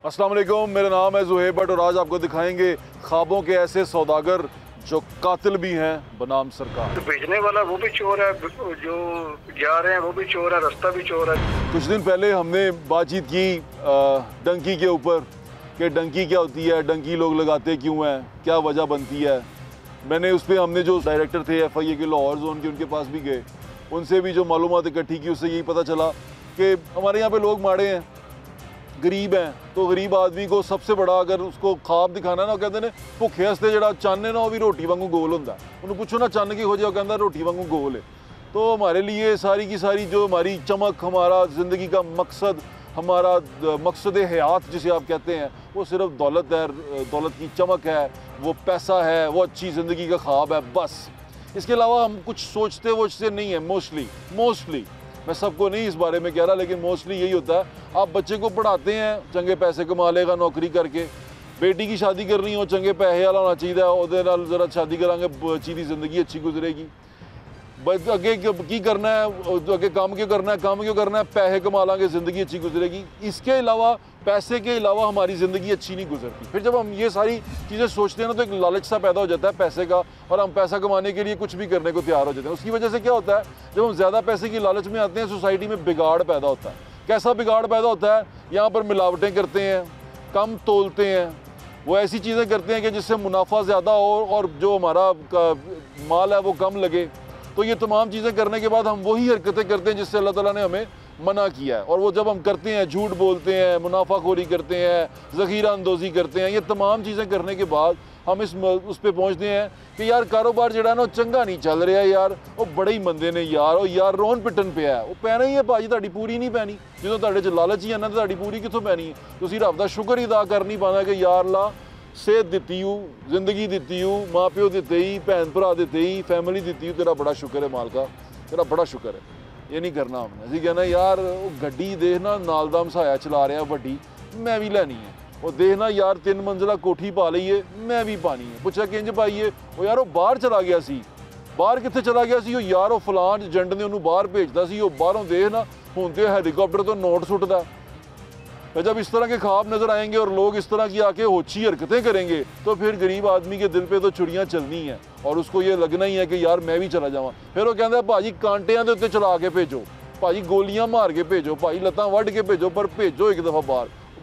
अस्सलाम वालेकुम, मेरा नाम है ज़ुहैब भट्ट और आज आपको दिखाएंगे ख्वाबों के ऐसे सौदागर जो कातिल भी हैं बनाम सरकार। तो भेजने वाला वो भी चोर है, जो जा रहे हैं वो भी चोर है, रास्ता भी चोर है। कुछ दिन पहले हमने बातचीत की डंकी के ऊपर कि डंकी क्या होती है, डंकी लोग लगाते क्यों हैं, क्या वजह बनती है। मैंने उस पर हमने जो डायरेक्टर थे FIA के लाहौर जोन के, उनके पास भी गए, उनसे भी जो मालूमात इकट्ठी की उससे यही पता चला कि हमारे यहाँ पे लोग माड़े हैं, गरीब हैं। तो गरीब आदमी को सबसे बड़ा अगर उसको ख्वाब दिखाना ना, कहते हैं भुखे हस्ते जो चन्न है ना, वो भी रोटी वांगू गोल होंगे। उन्हें पूछो ना चन्न की हो जाए, कहता रोटी वांगू गोल है। तो हमारे लिए सारी की सारी जो हमारी चमक, हमारा ज़िंदगी का मकसद, हमारा मकसद हयात जिसे आप कहते हैं, वो सिर्फ दौलत है, दौलत की चमक है, वो पैसा है, वो अच्छी ज़िंदगी का ख्वाब है, बस। इसके अलावा हम कुछ सोचते वोचते नहीं है। मोस्टली मैं सबको नहीं इस बारे में कह रहा, लेकिन मोस्टली यही होता है। आप बच्चे को पढ़ाते हैं, चंगे पैसे कमा लेगा नौकरी करके। बेटी की शादी करनी हो, चंगे पैसे वाला होना चाहिए, ਉਹਦੇ ਨਾਲ जरा शादी करांगे, बच्ची की ज़िंदगी अच्छी गुजरेगी। अगे की करना है, अगे काम क्यों करना है, पैसे कमा लांगे, ज़िंदगी अच्छी गुजरेगी। इसके अलावा, पैसे के अलावा हमारी ज़िंदगी अच्छी नहीं गुजरती। फिर जब हम ये सारी चीज़ें सोचते हैं ना, तो एक लालच सा पैदा हो जाता है पैसे का, और हम पैसा कमाने के लिए कुछ भी करने को तैयार हो जाते हैं। उसकी वजह से क्या होता है, जब हम ज़्यादा पैसे की लालच में आते हैं, सोसाइटी में बिगाड़ पैदा होता है। कैसा बिगाड़ पैदा होता है? यहाँ पर मिलावटें करते हैं, कम तोलते हैं, वो ऐसी चीज़ें करते हैं कि जिससे मुनाफा ज़्यादा हो और जो हमारा माल है वो कम लगे। तो ये तमाम चीज़ें करने के बाद हम वही हरकतें करते हैं जिससे अल्लाह ताला ने हमें मना किया है। और वो जब हम करते हैं, झूठ बोलते हैं, मुनाफाखोरी करते हैं, ज़ख़ीरा अंदोज़ी करते हैं, ये तमाम चीज़ें करने के बाद हम उस पर पहुँचते हैं कि यार कारोबार जड़ा ना चंगा नहीं चल रहा है, यार वो बड़े ही मंदे ने यार, वो यार रोन पिटन पे है, वो पैना ही है भाजी, ਤੁਹਾਡੀ पूरी नहीं पैनी। जो ਤੁਹਾਡੇ च लालच ही है ना, ਤੁਹਾਡੀ पूरी कितों पैनी है? ਤੁਸੀਂ रब दा शुक्र ही अदा कर नहीं पाना कि यार ला सेहत दिती हूँ, जिंदगी दिती हूँ, माँ प्यो दिते ही, भैन भरा दिते ही, फैमिली दिती हूँ, तेरा बड़ा शुक्र है मालका, तेरा बड़ा शुक्र है। ये नहीं करना हमने। असी कहना यार वो गड्डी देखना नाल दा मसाया चला रहा वड्डी, मैं भी लैनी है। वो देखना यार 3 मंजिला कोठी पा ली है, मैं भी पानी है। पूछा किंज पाई है? वो यार वो बाहर चला गया सी। बाहर कितने चला गया सी? वो यार वो फलान एजेंट ने उन्होंने बाहर भेजता सी, वो बाहरों देखना हुण ते हैलीकॉप्टर तो नोट सुटदा। जब इस तरह के ख्वाब नज़र आएंगे और लोग इस तरह की आके होची हरकतें करेंगे, तो फिर गरीब आदमी के दिल पे तो छुड़ियाँ चलनी हैं और उसको ये लगना ही है कि यार मैं भी चला जाऊँ। फिर वो कहता है भाजी कांटियां के उत्ते चला के भेजो, भाजी गोलियां मार के भेजो, भाई लत्तां वढ़ के भेजो, पर भेजो एक दफ़ा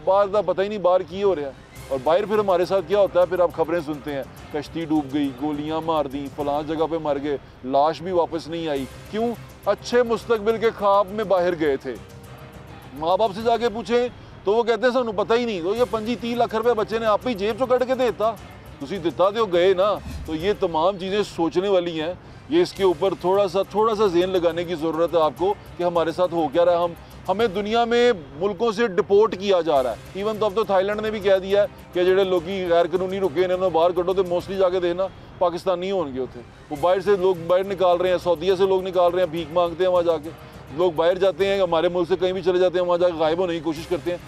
बाहर का पता ही नहीं बाहर की हो रहा है। और बाहर फिर हमारे साथ क्या होता है, फिर आप खबरें सुनते हैं कश्ती डूब गई, गोलियाँ मार दी, फलां जगह पर मर गए, लाश भी वापस नहीं आई। क्यों? अच्छे मुस्तकबिल के ख्वाब में बाहर गए थे। माँ बाप से जाके पूछें तो वो कहते हैं सानू पता ही नहीं। तो ये 25-30 लाख रुपये बच्चे ने आप ही जेब चो कट के देता, तुसी दिता तो गए ना। तो ये तमाम चीज़ें सोचने वाली हैं। ये इसके ऊपर थोड़ा सा ज़हन लगाने की ज़रूरत है आपको कि हमारे साथ हो क्या रहा है। हमें दुनिया में मुल्कों से डिपोर्ट किया जा रहा है। इवन तो अब तो थाईलैंड ने भी कह दिया है कि जोड़े लोग गैर कानूनी रुके इन्होंने बाहर कटो, तो मोस्टली जाके देखना पाकिस्तानी होंगे उथे। वो बाहर से लोग बाहर निकाल रहे हैं, सऊदीया से लोग निकाल रहे हैं, भीख मांगते हैं वहाँ जाके। लोग बाहर जाते हैं, हमारे मुल्क से कहीं भी चले जाते हैं, वहाँ जाकर गायब होने की कोशिश करते हैं।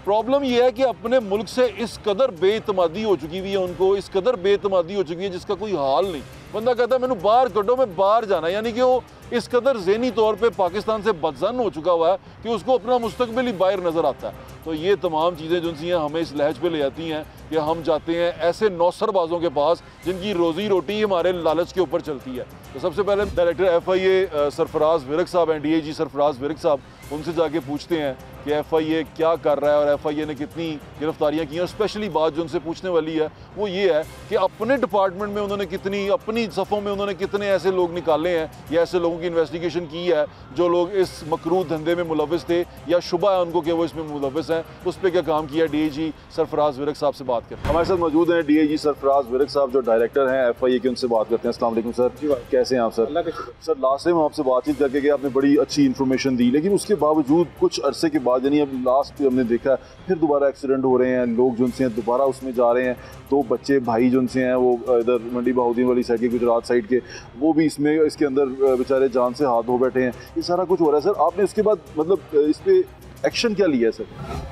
प्रॉब्लम यह है कि अपने मुल्क से इस कदर बेइतमादी हो चुकी हुई है उनको, इस कदर बेइतमादी हो चुकी है जिसका कोई हाल नहीं। बंदा कहता है मैंने बाहर कटो, मैं बाहर जाना, यानी कि वो इस कदर ज़हनी तौर पे पाकिस्तान से बदजन हो चुका हुआ है कि उसको अपना मुस्तकबिल ही बाहर नज़र आता है। तो ये तमाम चीज़ें जो सी हैं हमें इस लहज पे ले जाती हैं कि हम जाते हैं ऐसे नौसरबाजों के पास जिनकी रोज़ी रोटी हमारे लालच के ऊपर चलती है। तो सबसे पहले डायरेक्टर FIA सरफराज विरक साहब हैं, DIG सरफराज विरक साहब, उनसे जाके पूछते हैं कि FIA क्या कर रहा है और FIA ने कितनी गिरफ्तारियां की हैं। और स्पेशली बात जो उनसे पूछने वाली है वो ये है कि अपने डिपार्टमेंट में उन्होंने कितनी, अपनी सफ़ों में उन्होंने कितने ऐसे लोग निकाले हैं या ऐसे लोगों की इन्वेस्टिगेशन की है जो लोग इस मकरूह धंधे में मुलविस थे या शुबा है उनको कि वो इसमें मुलविस हैं। उस पर क्या काम किया, DIG सरफराज विरक साहब से बात करते हैं। हमारे साथ मौजूद हैं DIG सरफराज विरक साहब जो डायरेक्टर हैं FIA के, उनसे बात करते हैं। अस्सलाम वालेकुम सर, कैसे हैं आप सर? सर लास्ट टाइम आपसे बातचीत करके गए, आपने बड़ी अच्छी इन्फॉर्मेशन दी, लेकिन उसके बावजूद कुछ अरसे के बाद, यानी अब लास्ट पे हमने देखा फिर दोबारा एक्सीडेंट हो रहे हैं, लोग जो उनसे हैं दोबारा उसमें जा रहे हैं। तो बच्चे भाई जो उनसे हैं वो इधर मंडी बहाउद्दीन वाली साइड के, गुजरात साइड के, वो भी इसके अंदर बेचारे जान से हाथ धो बैठे हैं। ये सारा कुछ हो रहा है सर, आपने इसके बाद मतलब इस पर एक्शन क्या लिया है सर?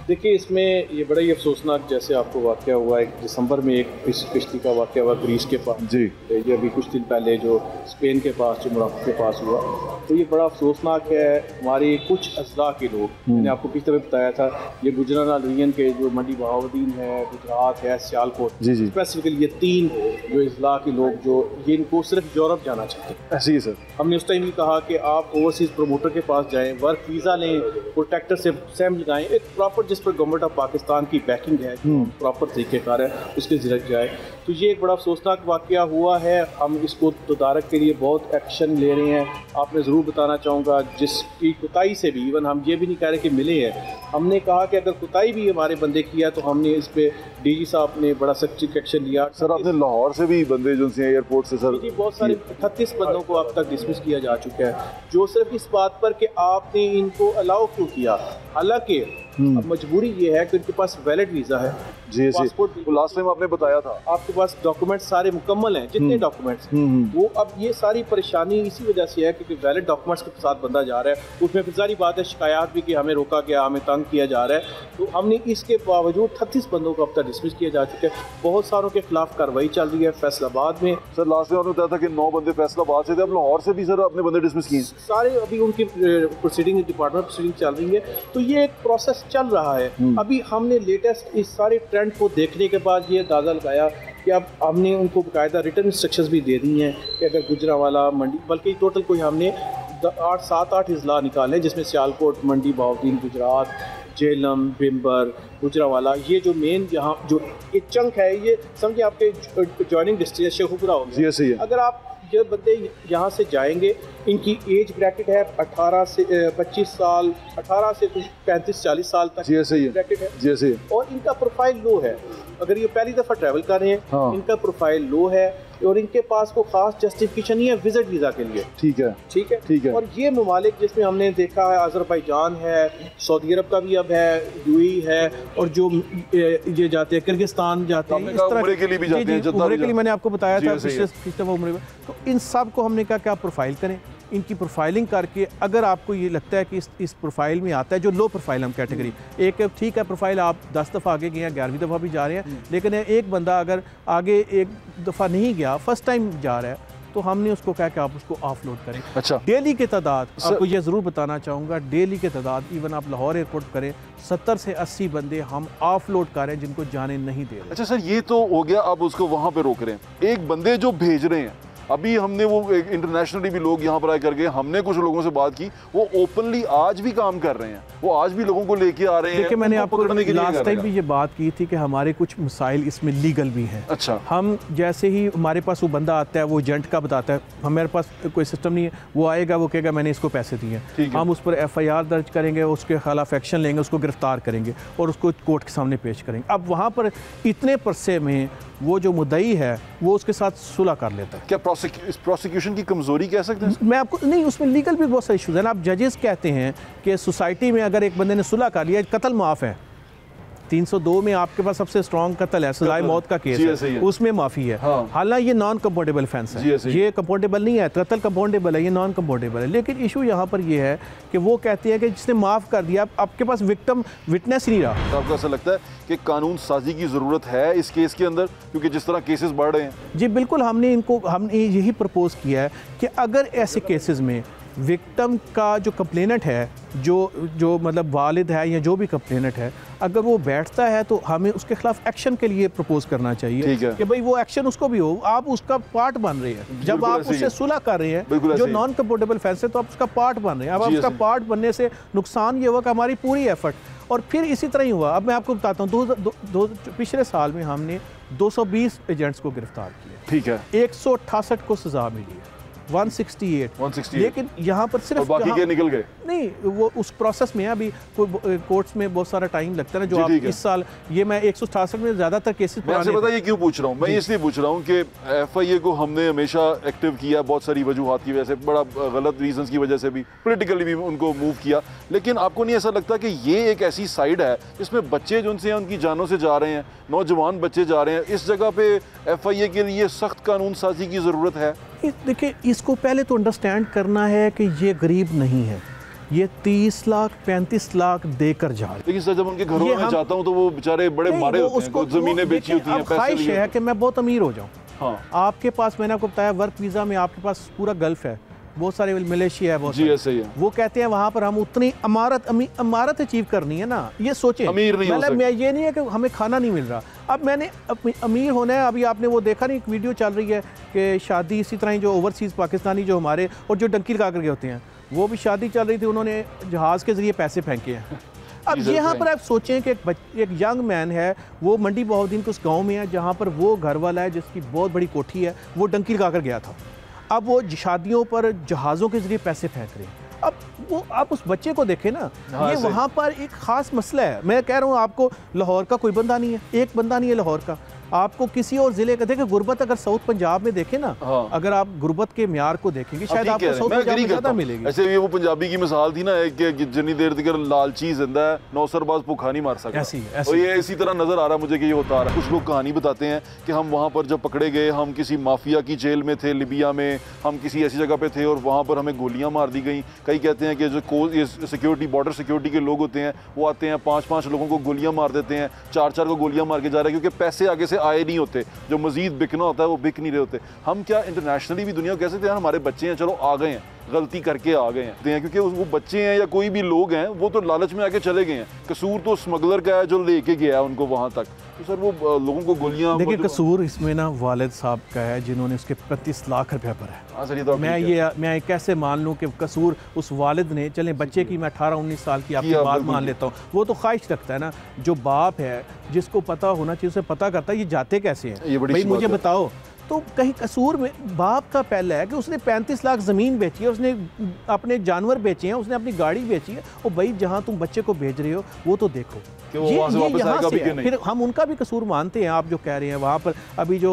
देखिए इसमें ये बड़ा ही अफसोसनाक, जैसे आपको वाक़या हुआ, 1 दिसंबर में एक किश्ती का वाक़या हुआ ग्रीस के पास जी, ये अभी कुछ दिन पहले जो स्पेन के पास, जो मोरक्को के पास हुआ, तो ये बड़ा अफसोसनाक है। हमारे कुछ अजला के लोग, मैंने आपको पिछले में बताया था, ये गुजरात रीजन के जो मंडी बहाउद्दीन है, गुजरात है, सियालकोट, स्पेसिफिकली ये 3 जो अजला के लोग जो ये इनको सिर्फ यूरोप जाना चाहते हैं। ऐसे ही सर हमने उस टाइम भी कहा कि आप ओवरसीज़ प्रमोटर के पास जाएं, वर्क वीज़ा लें, प्रोटेक्टर से सैम लगाएं, एक प्रॉपर जिस पर गवर्नमेंट ऑफ पाकिस्तान की बैकिंग है, प्रॉपर तरीक़ेकार है, उसके ज़रिए जाए। तो ये एक बड़ा अफसोसनाक वाक़या हुआ है। हम इसको तदारक के लिए बहुत एक्शन ले रहे हैं। आपने ज़रूर बताना चाहूँगा जिसकी कुताई से भी, इवन हम ये भी नहीं कह रहे कि मिले हैं, हमने कहा कि अगर कुताई भी हमारे बंदे किया तो हमने इस पर डीजी साहब ने बड़ा सख्त एक्शन लिया। सर आपने लाहौर से भी बंदे जो से एयरपोर्ट से सर जी बहुत सारे 38 बंदों को अब तक डिसमिस किया जा चुका है, जो सिर्फ इस बात पर कि आपने इनको अलाउ क्यों किया। हालांकि अब मजबूरी ये है कि उनके पास वैलिड वीज़ा है, जी पासपोर्ट, वो लास्ट टाइम आपने बताया था, आपके पास डॉक्यूमेंट्स सारे मुकम्मल हैं, जितने डॉक्यूमेंट्स वो। अब ये सारी परेशानी इसी वजह से है क्योंकि वैलिड डॉक्यूमेंट्स के साथ बंदा जा रहा है, उसमें फिर सारी बात है, शिकायत भी कि हमें रोका गया, हमें तंग किया जा रहा है। तो हमने इसके बावजूद 38 बंदों को अब तक डिसमिस किया जा चुका है। बहुत सारों के खिलाफ कार्रवाई चल रही है फैसलाबाद में। सर लास्ट में आपने बताया था कि 9 बंदे फैसलाबाद से थे, अब लाहौर से भी सर अपने बंदे डिसमिस किए सारे। अभी उनकी प्रोसीडिंग, डिपार्टमेंट प्रोसीडिंग चल रही है, तो ये एक प्रोसेस चल रहा है। अभी हमने लेटेस्ट इस सारे ट्रेंड को देखने के बाद ये अंदाज़ा लगाया कि अब हमने उनको बाकायदा रिटर्न इंस्ट्रक्शंस भी दे दी हैं कि अगर गुजरावाला मंडी, बल्कि टोटल कोई हमने 7-8 अजला निकाले जिसमें सियालकोट, मंडी बहाउद्दीन, गुजरात, जेलम, बिम्बर, गुजरावाला, ये जो मेन यहाँ जो एक चंक है, ये समझिए आपके जॉइनिंग डिस्ट्रिक्ट शेखुपुरा हो गया। अगर आप जो बंदे यहाँ से जाएंगे, इनकी एज ब्रैकेट है 18 से 25 साल, 18 से 35-40 साल तक ब्रैकेट है, जैसे और इनका प्रोफाइल लो है। अगर ये पहली दफ़ा ट्रैवल कर रहे हैं, इनका प्रोफाइल लो है और इनके पास को खास जस्टिफिकेशन नहीं है विजिट वीज़ा के लिए। ठीक है। और ये ममालिक जिसमें हमने देखा है, अज़रबैजान है, सऊदी अरब का भी अब है, यूएई है, और जो ये जाते हैं किर्गिस्तान जाते हैं, इस तरह उम्रे के लिए भी जाते हैं, उम्रे के लिए मैंने आपको बताया था पिछले उम्रे में। तो इन सब को हमने कहा कि आप प्रोफाइल करें, इनकी प्रोफाइलिंग करके अगर आपको ये लगता है कि इस प्रोफाइल में आता है, जो लो प्रोफाइल हम कैटेगरी, एक ठीक है प्रोफाइल आप 10 दफ़ा आगे गए हैं, 11वीं दफ़ा भी जा रहे हैं, लेकिन एक बंदा अगर आगे एक दफ़ा नहीं गया, फर्स्ट टाइम जा रहा है, तो हमने उसको कहा कि आप उसको ऑफलोड करें। अच्छा, डेली के तादाद आपको ये ज़रूर बताना चाहूँगा, डेली के तादाद इवन आप लाहौर एयरपोर्ट करें 70 से 80 बंदे हम ऑफलोड कर रहे हैं जिनको जाने नहीं दे रहे। अच्छा सर, ये तो हो गया, अब उसको वहाँ पे रोक रहे हैं। एक बंदे जो भेज रहे हैं, अभी हमने वो इंटरनेशनली भी लोग यहाँ पर आए करके, हमने कुछ लोगों से बात की, वो ओपनली आज भी काम कर रहे हैं, वो आज भी लोगों को लेके आ रहे हैं। देखिए मैंने आपको लास्ट टाइम भी ये बात की थी कि हमारे कुछ मसाइल इसमें लीगल भी हैं। अच्छा, हम जैसे ही हमारे पास वो बंदा आता है, वो एजेंट का बताता है, हमारे पास कोई सिस्टम नहीं है, वो आएगा, वो कहेगा मैंने इसको पैसे दिए, हम उस पर FIR दर्ज करेंगे, उसके खिलाफ एक्शन लेंगे, उसको गिरफ्तार करेंगे और उसको कोर्ट के सामने पेश करेंगे। अब वहाँ पर इतने परसे में वो जो मुद्दई है वो उसके साथ सुलह कर लेता है। क्या प्रोसिक्यूशन की कमजोरी कह सकते हैं? मैं आपको नहीं, उसमें लीगल भी बहुत सारे इशूज़ हैं। आप जजेस कहते हैं कि सोसाइटी में अगर एक बंदे ने सुलह कर लिया, कत्ल माफ़ है, 302 में आपके पास सबसे स्ट्रॉन्ग कत्ल है, सजाए मौत का केस है, उसमें माफ़ी है। हालांकि ये नॉन कंपाउंडेबल ऑफेंस है, ये कंपाउंडेबल नहीं है, कत्ल कंपाउंडेबल है, ये नॉन कंपाउंडेबल है। लेकिन इशू यहाँ पर ये है कि वो कहते हैं कि जिसने माफ़ कर दिया, आपके पास विक्टिम विटनेस ही नहीं रहा। आपको ऐसा लगता है कि कानून साजी की ज़रूरत है इस केस के अंदर, क्योंकि जिस तरह केसेस बढ़ रहे हैं? जी बिल्कुल, हमने यही प्रपोज किया है कि अगर ऐसे केसेस में विक्टिम का जो कंप्लेनेंट है, जो मतलब वालिद है या जो भी कंप्लेनेंट है, अगर वो बैठता है तो हमें उसके खिलाफ एक्शन के लिए प्रपोज करना चाहिए कि भाई वो एक्शन उसको भी हो, आप उसका पार्ट बन रहे हैं। जब आप उससे सुलह कर रहे हैं, जो नॉन कंपोर्टेबल फैंस है, तो आप उसका पार्ट बन रहे हैं। अब आप उसका पार्ट बनने से नुकसान ये हुआ कि हमारी पूरी एफर्ट, और फिर इसी तरह ही हुआ। अब मैं आपको बताता हूँ, पिछले साल में हमने 220 एजेंट्स को गिरफ्तार किया, ठीक है, 168 को सजा मिली है, 168। लेकिन यहाँ पर सिर्फ बाकी के निकल गए नहीं, वो उस प्रोसेस में है। अभी कोर्ट्स में बहुत सारा टाइम लगता है ना, जो आप इस साल, ये मैं 168 में ज़्यादातर केसेस पुराने। मैं ये क्यों पूछ रहा हूँ, मैं इसलिए पूछ रहा हूँ कि FIA को हमने हमेशा एक्टिव किया, बहुत सारी वजूहात की वजह से, बड़ा गलत रीजंस की वजह से भी, पॉलिटिकली भी उनको मूव किया। लेकिन आपको नहीं ऐसा लगता कि ये एक ऐसी साइड है जिसमें बच्चे जो उनसे उनकी जानों से जा रहे हैं, नौजवान बच्चे जा रहे हैं, इस जगह पे FIA के लिए सख्त कानून साजी की ज़रूरत है? देखिए, इसको पहले तो अंडरस्टैंड करना है कि ये गरीब नहीं है, ये 30 लाख 35 लाख देकर जा रहे। लेकिन सर, जब उनके घरों में जाता हूँ तो वो बेचारे बड़े मारे होते हैं, ज़मीनें बेची होती हैं, ख्वाहिश है कि मैं बहुत अमीर हो जाऊँ। हाँ, आपके पास, मैंने आपको बताया, वर्क वीज़ा में आपके पास पूरा गल्फ है, बहुत सारे मलेशिया है, बहुत जी सारे। ऐसे ही है। वो कहते हैं वहाँ पर हम उतनी इमारत अचीव करनी है ना, ये सोचें, अमीर नहीं हो मतलब सकते। ये नहीं है कि हमें खाना नहीं मिल रहा। अब मैंने अमीर होना है, अभी आपने वो देखा नहीं, एक वीडियो चल रही है कि शादी इसी तरह ही जो ओवरसीज़ पाकिस्तानी जो हमारे और जो डंकी लगा करके होते हैं, वो भी शादी चल रही थी, उन्होंने जहाज़ के ज़रिए पैसे फेंके हैं। अब यहाँ पर आप सोचें कि एक यंग मैन है, वो मंडी बहाउद्दीन के उस गांव में है जहाँ पर वो घर वाला है जिसकी बहुत बड़ी कोठी है, वो डंकी लगा कर गया था। अब वो शादियों पर जहाज़ों के ज़रिए पैसे फेंक रहे हैं। अब वो आप उस बच्चे को देखें ना, हाँ, ये वहाँ पर एक ख़ास मसला है। मैं कह रहा हूँ आपको, लाहौर का कोई बंदा नहीं है, एक बंदा नहीं है लाहौर का। आपको किसी और ज़िले का देखें, गुर्बत अगर साउथ पंजाब में देखें ना, हाँ। अगर आप गुर्बत के म्यार को देखेंगे शायद आपको साउथ पंजाब में ज़्यादा मिलेगी। ऐसे ये वो पंजाबी की मिसाल थी ना, एक कि जितनी देर तक लालची जिंदा है नौसरबाज भूखा नहीं मार सकता। ऐसी और ये इसी तरह नजर आ रहा है मुझे कि ये होता आ रहा है। कुछ लोग कहानी बताते हैं कि हम वहाँ पर जब पकड़े गए, हम किसी माफिया की जेल में थे लिबिया में, हम किसी ऐसी जगह पे थे और वहाँ पर हमें गोलियाँ मार दी गई। कई कहते हैं कि जो सिक्योरिटी बॉर्डर सिक्योरिटी के लोग होते हैं वो आते हैं 5-5 लोगों को गोलियाँ मार देते हैं, 4-4 को गोलियाँ मार के जा रहे हैं क्योंकि पैसे आगे से आए नहीं होते, जो मजीद बिकना होता है वो बिक नहीं रहे होते। हम क्या इंटरनेशनली भी दुनिया को कह सकते हैं हमारे बच्चे हैं, चलो आ गए हैं, गलती करके आ गए हैं, क्योंकि वो बच्चे हैं या कोई भी लोग हैं वो तो लालच में आके चले गए हैं। कसूर तो स्मगलर का है जो लेके गया है उनको वहां तक। तो सर वो लोगों को गोलियां, देखिए कसूर इसमें ना वालिद साहब का है जिन्होंने उसके 35 लाख रुपया भरा है। हाँ सर, ये तो मैं कैसे मान लूँ कि कसूर उस वालिद ने, चलें बच्चे की मैं 18-19 साल की आपकी बात मान लेता हूँ, वो तो ख्वाहिश रखता है ना, जो बाप है जिसको पता होना चाहिए उसे पता करता है ये जाते कैसे हैं, भाई मुझे बताओ। तो कहीं कसूर में बाप का पहला है कि उसने 35 लाख ज़मीन बेची है, उसने अपने जानवर बेचे हैं, उसने अपनी गाड़ी बेची है। और भाई जहाँ तुम बच्चे को भेज रहे हो वो तो देखो कि वो वहाँ से वापस आएगा भी कि नहीं। फिर हम उनका भी कसूर मानते हैं। आप जो कह रहे हैं वहाँ पर अभी जो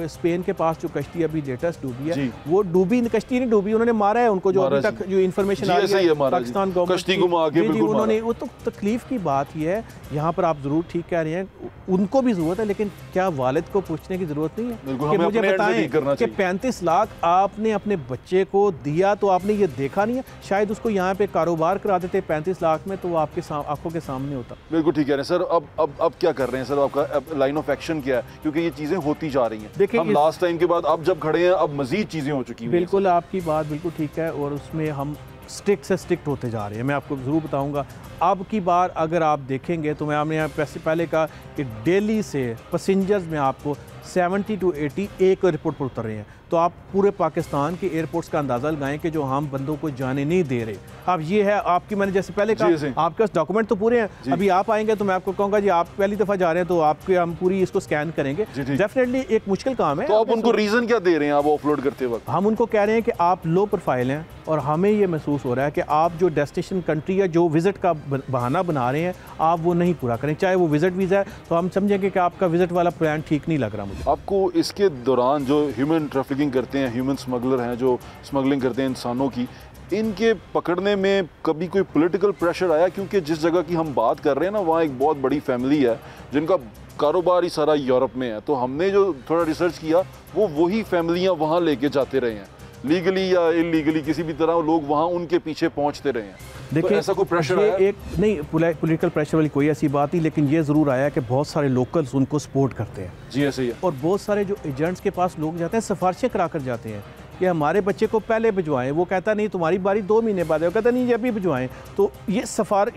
स्पेन के पास जो कश्ती अभी लेटेस्ट डूबी है, वो डूबी कश्ती नहीं डूबी, उन्होंने मारा है उनको, जो अभी तक जो इन्फॉर्मेशन आ रही है पाकिस्तान गवर्नमेंट, उन्होंने वो तो तकलीफ की बात ही है। यहाँ पर आप ज़रूर ठीक कह रहे हैं, उनको भी ज़रूरत है, लेकिन क्या वालिद को पूछने की ज़रूरत नहीं है कि मुझे बताएं कि 35 लाख आपने अपने बच्चे को दिया तो आपने ये देखा नहीं है? शायद उसको यहाँ पे कारोबार करा देते 35 लाख में तो वो आपके आंखों के सामने होता। बिल्कुल ठीक है सर। अब क्या कर रहे हैं सर, आपका लाइन ऑफ एक्शन क्या है? क्योंकि ये चीज़ें होती जा रही हैं। देखिए हम लास्ट टाइम के बाद अब जब खड़े हैं, अब मजीद चीज़ें हो चुकी हैं। बिल्कुल आपकी बात बिल्कुल ठीक है, और उसमें हम स्ट्रिक्ट से स्ट्रिक्ट होते जा रहे हैं। मैं आपको ज़रूर बताऊंगा। अब की बार अगर आप देखेंगे तो मैं आपने यहाँ पहले कहा कि दिल्ली से पैसेंजर्स में आपको 70 to 80 एक एयरपोर्ट पर उतर रहे हैं, तो आप पूरे पाकिस्तान के एयरपोर्ट्स का अंदाज़ा लगाएं कि जो हम बंदों को जाने नहीं दे रहे। अब ये है आपकी, मैंने जैसे पहले कहा आपके पास डॉक्यूमेंट तो पूरे हैं। अभी आप आएंगे तो मैं आपको कहूँगा जी आप पहली दफ़ा जा रहे हैं तो आपके हम पूरी इसको स्कैन करेंगे। डेफिनेटली एक मुश्किल काम है। तो आप उनको रीज़न क्या दे रहे हैं आप ऑफलोड करते वक्त? हम उनको कह रहे हैं कि आप लो प्रोफाइल हैं और हमें ये महसूस हो रहा है कि आप जो डेस्टिनेशन कंट्री है, जो विज़िट का बहाना बना रहे हैं, आप वो नहीं पूरा करें। चाहे वो विज़िट वीज़ा है तो हम समझेंगे कि आपका विज़िट वाला प्लान ठीक नहीं लग रहा मुझे। आपको इसके दौरान जो ह्यूमन ट्रैफिकिंग करते हैं, ह्यूमन स्मगलर हैं जो स्मगलिंग करते हैं इंसानों की, इनके पकड़ने में कभी कोई पॉलिटिकल प्रेशर आया? क्योंकि जिस जगह की हम बात कर रहे हैं ना, वहाँ एक बहुत बड़ी फैमिली है जिनका कारोबार ही सारा यूरोप में है। तो हमने जो थोड़ा रिसर्च किया, वो वही फैमिलियाँ वहाँ लेके जाते रहे हैं, लीगली या इलीगली किसी भी तरह लोग वहाँ उनके पीछे पहुँचते रहे हैं। देखिए तो ऐसा कोई प्रेशर आया? एक नहीं पॉलिटिकल प्रेशर वाली कोई ऐसी बात नहीं, लेकिन ये ज़रूर आया कि बहुत सारे लोकल्स उनको सपोर्ट करते हैं। जी ऐसे ही है। और बहुत सारे जो एजेंट्स के पास लोग जाते हैं, सिफारिशें करा कर जाते हैं कि हमारे बच्चे को पहले भिजवाएं। वो कहता नहीं तुम्हारी बारी 2 महीने बाद है, वो कहता नहीं अभी भिजवाएं। तो ये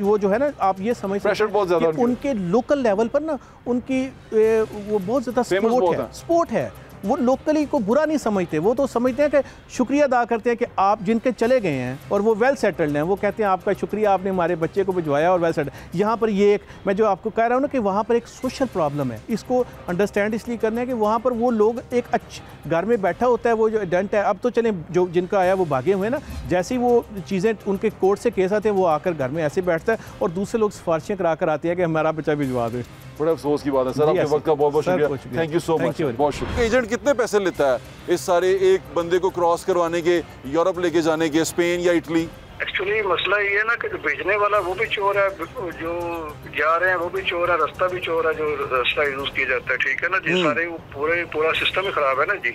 वो जो है ना, आप ये समझ प्रेशर बहुत ज़्यादा उनके लोकल लेवल पर ना, उनकी वो बहुत ज़्यादा सपोर्ट है। वो लोकली को बुरा नहीं समझते, वो तो समझते हैं कि शुक्रिया अदा करते हैं कि आप जिनके चले गए हैं और वो वेल सेटल्ड हैं, वो कहते हैं आपका शुक्रिया, आपने हमारे बच्चे को भिजवाया और वेल सेटल्ड। यहाँ पर ये एक, मैं जो आपको कह रहा हूँ ना कि वहाँ पर एक सोशल प्रॉब्लम है, इसको अंडरस्टैंड इसलिए करना है कि वहाँ पर वो लोग एक अच्छे घर में बैठा होता है, वो जो एडेंट है, अब तो चलें जो जिनका आया वो भागे हुए ना, जैसे ही वो चीज़ें उनके कोर्ट से केस आते हैं वो आकर घर में ऐसे बैठता है और दूसरे लोग सिफारिशें करा कर आते हैं कि हमारा बच्चा भिजवा दे। बड़े अफसोस की बात है सर, आपके वक्त का बहुत बहुत शुक्रिया। थैंक यू सो मच, बहुत शुक्रिया। एजेंट कितने पैसे लेता है इस सारे एक बंदे को क्रॉस करवाने के, यूरोप लेके जाने के, स्पेन या इटली? एक्चुअली मसला ये है ना कि जो भेजने वाला वो भी चोर है, जो जा रहे हैं वो भी चोर है, रास्ता भी चोर है, जो रास्ता यूज किया जाता है। ठीक है ना जी, सारे पूरा सिस्टम ही खराब है ना जी।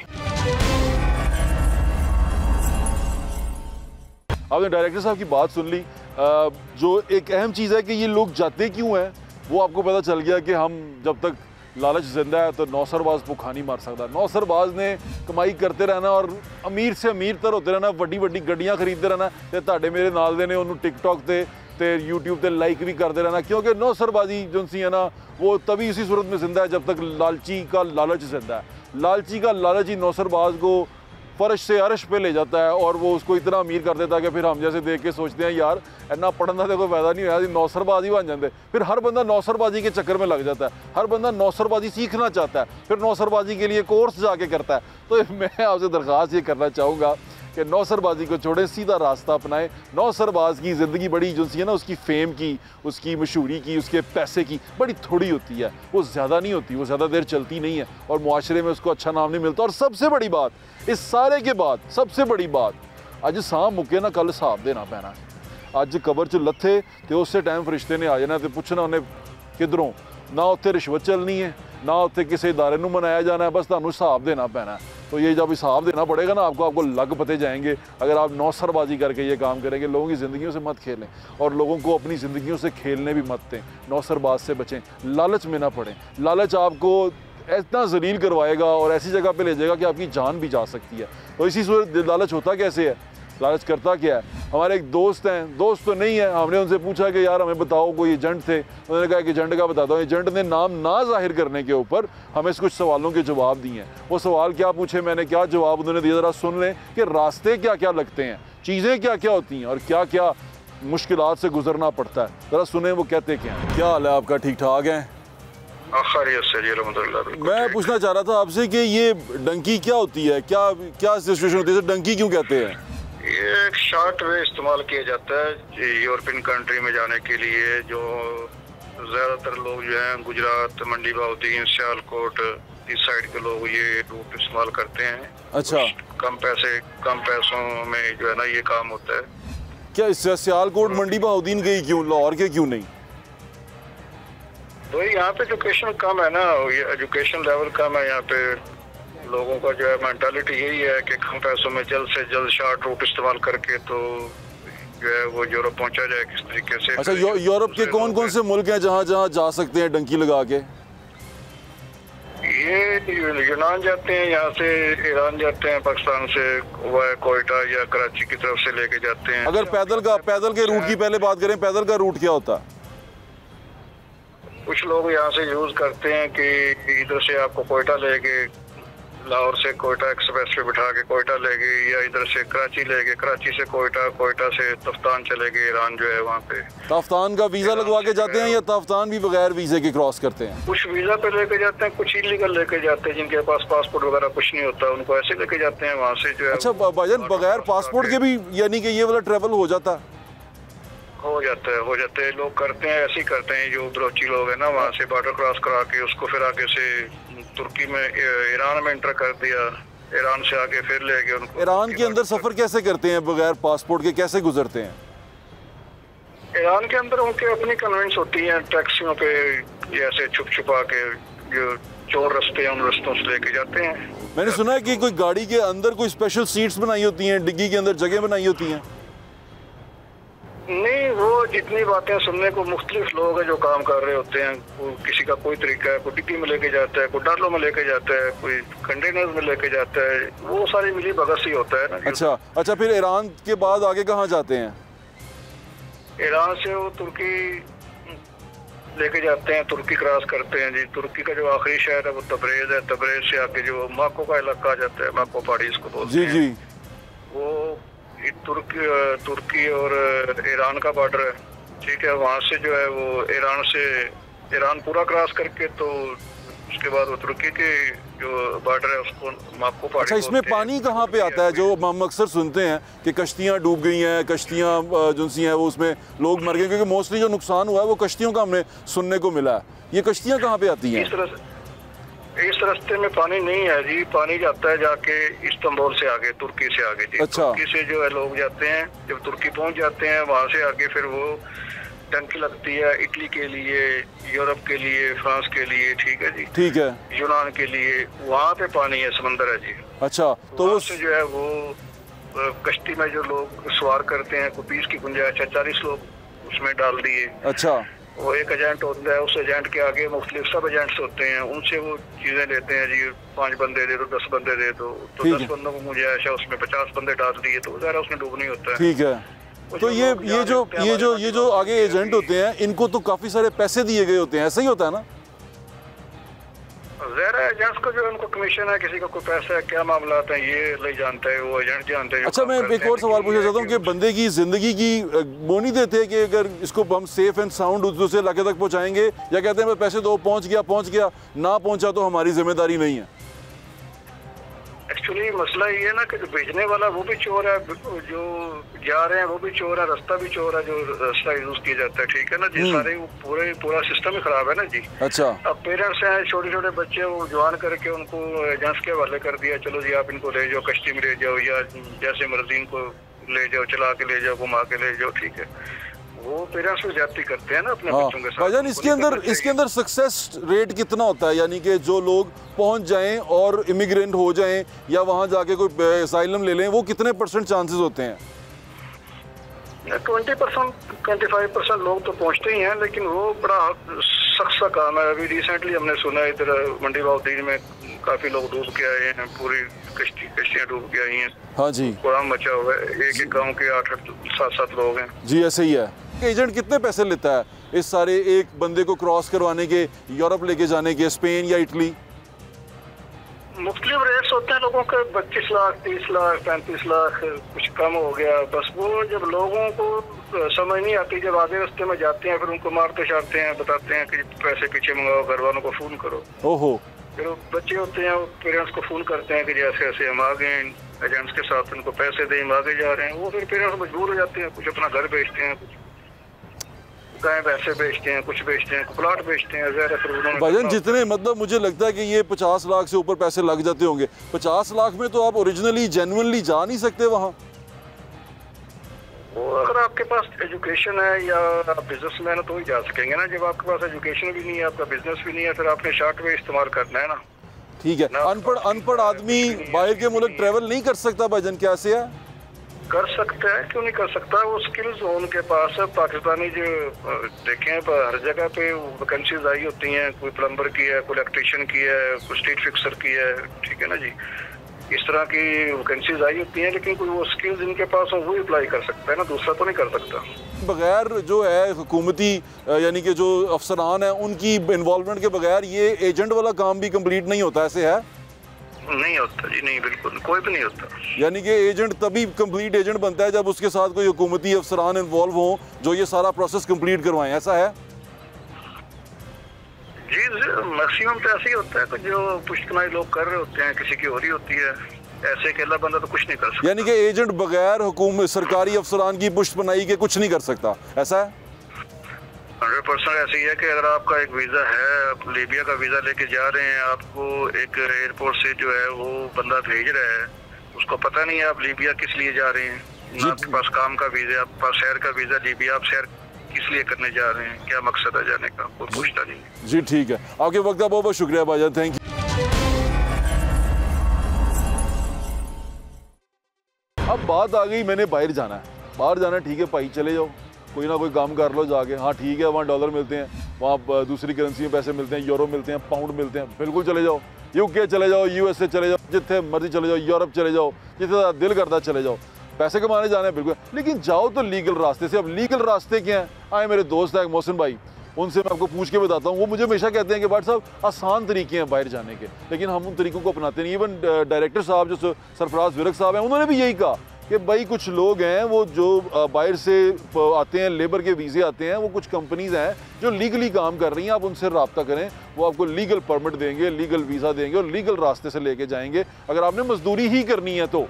आपने डायरेक्टर साहब की बात सुन ली। जो एक अहम चीज़ है कि ये लोग जाते क्यों हैं, वो आपको पता चल गया कि हम जब तक लालच जिंदा है तो नौसरबाज भुखा नहीं मर सकता। नौसरबाज ने कमाई करते रहना और अमीर से अमीर तर होते रहना, वड्डी वड्डी गड्डियां खरीदते रहना ते तुहाडे मेरे नाल दे ने उन्होंने टिकटॉक ते यूट्यूब ते लाइक भी करते रहना, क्योंकि नौसरबाजी जो सी है ना वो तभी इसी सूरत में जिंदा है जब तक लालची का लालच जिंदा है। लालची का लालच ही नौसरबाज को फर्श से अर्श पे ले जाता है और वो उसको इतना अमीर कर देता है कि फिर हम जैसे देख के सोचते हैं यार इतना पढ़ने का कोई फायदा नहीं होया, नौसरबाजी बन जाते। फिर हर बंदा नौसरबाजी के चक्कर में लग जाता है, हर बंदा नौसरबाजी सीखना चाहता है, फिर नौसरबाजी के लिए कोर्स जाके करता है। तो मैं आपसे दरख्वास्त ये करना चाहूँगा कि नौसरबाजी को छोड़ें, सीधा रास्ता अपनाएं। नौसरबाज की ज़िंदगी बड़ी जो सी है ना, उसकी फ़ेम की, उसकी मशहूरी की, उसके पैसे की बड़ी थोड़ी होती है, वो ज़्यादा नहीं होती, वो ज़्यादा देर चलती नहीं है और मुआशरे में उसको अच्छा नाम नहीं मिलता। और सबसे बड़ी बात इस सारे के बाद, सबसे बड़ी बात, अज सां मुके ना कल हिसाब देना पैना। अज कबर च लथे तो उस टाइम फरिश्ते ने आ जाना तो पूछना उन्हें किधरों, ना उत्थे रिश्वत चलनी है ना उत्थे किसी इदारे नूं मनाया जाना है, बस तुहानूं हिसाब देना पैना। तो ये जब हिसाब देना पड़ेगा ना आपको लग पते जाएंगे। अगर आप नौसरबाजी करके ये काम करेंगे, लोगों की ज़िंदगियों से मत खेलें और लोगों को अपनी ज़िंदगियों से खेलने भी मत दें। नौसरबाज से बचें, लालच में ना पड़ें। लालच आपको इतना जलील करवाएगा और ऐसी जगह पे ले जाएगा कि आपकी जान भी जा सकती है। तो इसी सूरत लालच होता कैसे है, लालच करता क्या है। हमारे एक दोस्त हैं, दोस्त तो नहीं है, हमने उनसे पूछा कि यार हमें बताओ कोई एजेंट थे, उन्होंने कहा कि एजेंट का बताता हूँ। एजेंट ने नाम ना जाहिर करने के ऊपर हमें कुछ सवालों के जवाब दिए हैं। वो सवाल क्या पूछे, मैंने क्या जवाब उन्होंने दिया, ज़रा सुन लें कि रास्ते क्या क्या लगते हैं, चीज़ें क्या क्या होती हैं और क्या क्या मुश्किलात से गुजरना पड़ता है। ज़रा सुने वो कहते क्या हैं। क्या हाल है आपका, ठीक ठाक है? मैं पूछना चाह रहा था आपसे कि ये डंकी क्या होती है, क्या क्या सिचुएशन होती है, डंकी क्यों कहते हैं? ये एक शॉर्ट वे इस्तेमाल किया जाता है यूरोपियन कंट्री में जाने के लिए। जो ज़्यादातर लोग जो हैं गुजरात, मंडी बहाउद्दीन, सियालकोट इस साइड के लोग ये रूट इस्तेमाल करते हैं। अच्छा, कम पैसों में जो है ना ये काम होता है। क्या सियालकोट मंडी बहाउद्दीन गई क्यों, लाहौर के क्यों नहीं? तो यहाँ पे एजुकेशन कम है ना, ये एजुकेशन लेवल कम है यहाँ पे। लोगों का जो है मेंटालिटी यही है कि कम पैसों में जल्द से जल्द शॉर्ट रूट इस्तेमाल करके तो जो है वो यूरोप पहुंचा जाए किस तरीके से। अच्छा, यूरोप के कौन कौन से मुल्क हैं जहाँ जहाँ जा सकते हैं डंकी लगा के? ये यूनान जाते हैं, यहाँ से ईरान जाते हैं, पाकिस्तान से कोयटा या कराची की तरफ से लेके जाते हैं। अगर पैदल के रूट की पहले बात करें, पैदल का रूट क्या होता है? कुछ लोग यहाँ से यूज करते हैं कि इधर से आपको कोयटा लेके, लाहौर से कोयटा एक्सप्रेस पे बिठा के कोयटा ले गए, या इधर से कराची ले गए, कराची से कोयटा, कोयटा से तफ्तान चले गए, ईरान जो है वहाँ पे। तफ्तान का वीज़ा लगवा के जाते हैं या तफ्तान भी बगैर वीज़े के क्रॉस करते हैं? कुछ वीज़ा पे लेके जाते हैं, कुछ इलीगल लेके जाते हैं, जिनके पास पासपोर्ट वगैरह कुछ नहीं होता उनको ऐसे लेके जाते हैं वहाँ से जो है। अच्छा भाईजान, बगैर पासपोर्ट के भी यानी कि ये वाला ट्रेवल हो जाता है? हो जाते हैं लोग करते हैं, ऐसे ही करते हैं। जो बलोची लोग हैं ना वहाँ से बॉर्डर क्रॉस करा के उसको फिर आगे से तुर्की में, ईरान में एंटर कर दिया, ईरान से आगे फिर ले गए उनको। ईरान के अंदर सफर कैसे करते हैं बगैर पासपोर्ट के, कैसे गुजरते हैं? ईरान के अंदर उनके अपनी कन्वेंस होती हैं, टैक्सियों पे ऐसे छुप छुपा के जो चोर रास्ते हैं उन रास्तों से लेके जाते हैं। मैंने सुना है कि कोई गाड़ी के अंदर कोई स्पेशल सीट्स बनाई होती हैं, डिग्गी के अंदर जगह बनाई होती हैं। नहीं, वो जितनी बातें सुनने को मुख्तलिफ लोग हैं जो काम कर रहे होते हैं। किसी का कोई तरीका है, कोई डिग्गी में लेके जाता है, कोई डालों में लेके जाता है, कोई कंटेनर में लेके जाता है, वो सारी मिली भगत ही होता है ना। अच्छा, फिर ईरान के बाद आगे कहाँ जाते हैं? ईरान से वो तुर्की लेके जाते हैं, तुर्की क्रॉस करते हैं जी। तुर्की का जो आखिरी शहर है वो तबरेज है, तबरेज से आगे जो माको का इलाका आ जाता है, माको पहाड़ी इसको बोलते हैं जी। वो तुर्की और ईरान का बॉर्डर है, ठीक है। वहाँ से जो है वो ईरान पूरा क्रॉस करके तो उसके बाद वो तुर्की के जो बॉर्डर है उसको माको पहाड़ी। अच्छा, इसमें पानी कहाँ पे आता है? जो हम अक्सर सुनते हैं कि कश्तियाँ डूब गई हैं, कश्तियाँ जो सी हैं वो उसमें लोग मर गए, क्योंकि मोस्टली जो नुकसान हुआ है वो कश्तियों का हमने सुनने को मिला है। ये कश्तियाँ कहाँ पे आती हैं? इस रास्ते में पानी नहीं है जी। पानी जाता है जाके इस्तांबुल से आगे, तुर्की से आगे जी। अच्छा। तुर्की से जो है लोग जाते हैं, जब तुर्की पहुंच जाते हैं वहां से आगे फिर वो टंकी लगती है इटली के लिए, यूरोप के लिए, फ्रांस के लिए, ठीक है जी, ठीक है, यूनान के लिए। वहाँ पे पानी है, समंदर है जी। अच्छा, तो उससे जो है वो कश्ती में जो लोग सवार करते हैं, कोई 20 की गुंजाइश है, 40 लोग उसमें डाल दिए। अच्छा, वो एक एजेंट होता है, उस एजेंट के आगे मुख्तलिफ सब एजेंट्स होते हैं, उनसे वो चीज़ें लेते हैं जी 5 बंदे दे दो 10 बंदे दे दो, तो 10 बंदों को मुझे ऐसा उसमें 50 बंदे डाल दिए तो ज़रा उसमें डूब नहीं होता है। ठीक है, तो ये जो आगे एजेंट होते हैं इनको तो काफ़ी सारे पैसे दिए गए होते हैं, ऐसा ही होता है ना? ज़रा एजेंट्स को जो उनको कमीशन है, किसी का कोई पैसा है, क्या मामला है ये नहीं जानता है, वो एजेंट जानते हैं। अच्छा, मैं एक और सवाल पूछना चाहता हूँ कि बंदे की ज़िंदगी की वो नहीं देते कि अगर इसको हम सेफ एंड साउंड दूसरे इलाके तक पहुँचाएंगे, या कहते हैं पैसे दो, पहुँच गया, ना पहुँचा तो हमारी जिम्मेदारी नहीं है? एक्चुअली मसला ये है ना कि जो भेजने वाला वो भी चोर है, जो जा रहे हैं वो भी चोर है, रास्ता भी चोर है, जो रास्ता यूज किया जाता है, ठीक है ना जी। सारे पूरा सिस्टम ही खराब है ना जी। अच्छा, अब पेरेंट्स हैं, छोटे छोटे बच्चे वो जवान करके उनको एजेंट्स के हवाले कर दिया, चलो जी आप इनको ले जाओ, कश्ती में ले जाओ या जैसे मर्जी इनको ले जाओ, चला के ले जाओ, घुमा के ले जाओ, ठीक है। वो पेरेंट्स भी ज्यादा करते हैं ना अपने बच्चों के साथ। भाईजान, इसके अंदर सक्सेस रेट कितना होता है, यानी कि जो लोग पहुंच जाएं और इमिग्रेंट हो जाएं या वहां जाके कोई असाइलम ले लें, वो कितने % चांसेस होते हैं? 20% 25% लोग तो पहुंचते ही हैं, लेकिन वो बड़ा सख्त सा काम है। अभी रिसेंटली हमने सुना इधर मंडी बाउद्दीन में काफी लोग डूब के आए हैं, पूरी कश्तियाँ डूब के आई हैं। हाँ जी, कुरान मचा हुआ है, एक गांव के 8-7 लोग हैं जी। ऐसे ही है। एजेंट कितने पैसे लेता है इस सारे एक बंदे को क्रॉस करवाने के, यूरोप लेके जाने के, स्पेन या इटली? मुख्तलिफ रेट्स होते हैं लोगों के, 25 लाख 30 लाख 35 लाख, कुछ कम हो गया। बस वो जब लोगों को समझ नहीं आती, जब आगे रास्ते में जाते हैं फिर उनको मारते शारते हैं, बताते हैं कि पैसे पीछे मंगाओ, घर वालों को फोन करो। ओहो, फिर बच्चे होते हैं वो पेरेंट्स को फोन करते हैं कि जैसे ऐसे हम आ गए एजेंट्स के साथ, उनको पैसे दें, हम आगे जा रहे हैं। वो फिर पेरेंट्स मजबूर हो जाते हैं, कुछ अपना घर बेचते हैं, कुछ गाय भैंसे बेचते हैं, कुछ बेचते हैं, प्लॉट बेचते हैं। भाईजान, जितने मतलब मुझे लगता है कि ये 50 लाख से ऊपर पैसे लग जाते होंगे। 50 लाख में तो आप ओरिजिनली जेन्युइनली जा नहीं सकते वहाँ। वो अगर आपके पास एजुकेशन है या आप बिजनेसमैन तो ही जा सकेंगे ना। जब आपके पास एजुकेशन भी नहीं है, आपका बिजनेस भी नहीं है, फिर आपने शॉर्ट वे इस्तेमाल करना है ना। ठीक है, अनपढ़ आदमी बाहर के मुल्क ट्रेवल नहीं कर सकता भाईजान, कैसे है? कर सकता है, क्यों नहीं कर सकता। वो स्किल्स हो उनके पास। पाकिस्तानी जो देखें हर जगह पे वैकेंसीज आई होती हैं, कोई प्लम्बर की है, कोई इलेक्ट्रिशियन की है, कोई स्ट्रीट फिक्सर की है, ठीक है ना जी। इस तरह की वैकेंसीज आई होती हैं, लेकिन कोई वो स्किल्स इनके पास हो वो अप्लाई कर सकता है ना, दूसरा तो नहीं कर सकता। बगैर जो है हुकूमती यानी कि जो अफसरान हैं उनकी इन्वॉल्वमेंट के बगैर ये एजेंट वाला काम भी कंप्लीट नहीं होता, ऐसे है? नहीं होता जी, नहीं, बिल्कुल कोई भी नहीं होता। यानी कि एजेंट तभी कंप्लीट एजेंट बनता है जब उसके साथ कोई हुकूमती अफसरान इन्वॉल्व हो जो ये सारा प्रोसेस कंप्लीट करवाएं, ऐसा है? जी, मैक्सिमम तो ऐसे ही होता है कि जो पुष्टनाई लोग कर रहे होते हैं, किसी की हो रही होती है। ऐसे अकेला बंदा तो कुछ नहीं कर सकता। यानी कि एजेंट बगैर हुकूमत सरकारी अफसरान की पुष्टनाई के कुछ नहीं कर सकता, ऐसा है? 100% ऐसे ही है कि अगर आपका एक वीज़ा है, आप लीबिया का वीज़ा लेके जा रहे हैं, आपको एक एयरपोर्ट से जो है वो बंदा भेज रहा है, उसको पता नहीं है आप लीबिया किस लिए जा रहे हैं, ना आपके पास काम का वीज़ा, आपके पास शहर का वीज़ा, लीबिया आप शहर किस लिए करने जा रहे हैं, क्या मकसद है जाने का, कोई पूछता नहीं। जी ठीक है, आपके वक्त का बहुत बहुत शुक्रिया भाईजान, थैंक यू। अब बात आ गई, मैंने बाहर जाना है, ठीक है भाई, चले जाओ, कोई ना कोई काम कर लो जाके। हाँ ठीक है, वहाँ डॉलर मिलते हैं, वहाँ दूसरी करेंसी में पैसे मिलते हैं, यूरो मिलते हैं, पाउंड मिलते हैं, बिल्कुल चले जाओ। यूके चले जाओ, यूएसए चले जाओ, जितने मर्जी चले जाओ, यूरोप चले जाओ, जितना दिल करता चले जाओ, पैसे कमाने जाना है बिल्कुल, लेकिन जाओ तो लीगल रास्ते से। अब लीगल रास्ते क्या हैं? आए मेरे दोस्त हैं मोहसिन भाई, उनसे मैं आपको पूछ के बताता हूँ। वो मुझे हमेशा कहते हैं कि भाई साहब आसान तरीके हैं बाहर जाने के, लेकिन हम उन तरीकों को अपनाते नहीं। इवन डायरेक्टर साहब जो सरफराज विरक साहब हैं, उन्होंने भी यही कहा कि भाई कुछ लोग हैं वो जो बाहर से आते हैं, लेबर के वीज़े आते हैं, वो कुछ कंपनीज़ हैं जो लीगली काम कर रही हैं, आप उनसे रब्ता करें, वो आपको लीगल परमिट देंगे, लीगल वीज़ा देंगे और लीगल रास्ते से लेके जाएंगे। अगर आपने मजदूरी ही करनी है तो